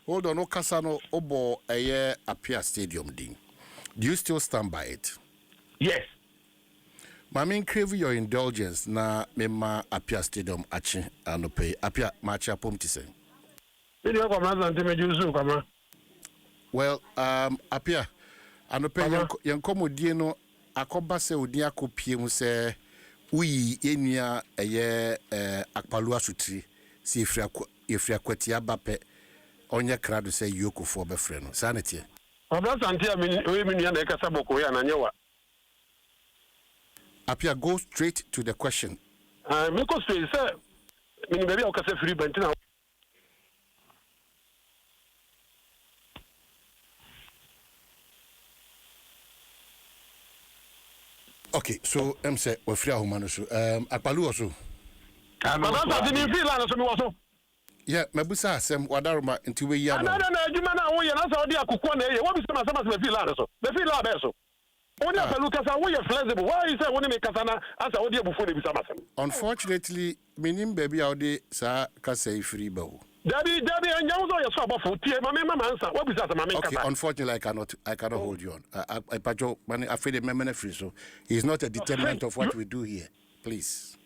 hold on, Okasano Obo Aye Appiah Stadium ding. Do you still stand by it? Yes. Mami crave your indulgence na mema Appiah Stadium achi anope. Appiah macha pomti se. Well, Appiah anope yankomo die no akoba se odi akopie mu se uyi enua eye akpalu asutri si efria kwati abape onye krado se yokofo befre no sanete Asante we mi nua na ekasa boko ya na nyewa. Appiah, go straight to the question. Me ko straight say me baby o kasa free bentina. Okay, so say we free ahoma so akpalu oso. Asante ni feel na so mi woso. Yeah, mabusa asem wadaroma nti we ya no. Na adwuma na wo ye na so odi akukọ na ye. Wo bi se ma se feel na so. Me feel na be so. Only apelu kasa wo ye flexible. Why you say woni me kasa na asa odi ebufu na bi sama sem. Unfortunately, minim baby awde sa kasa free ba o. Dabi anyawo so ye so abofo tie ma me answer. Wo bi say ma me kasa. Okay, unfortunately I cannot hold you on. I pajo man afraid the memene free so. It's not a determinant of what we do here. Please.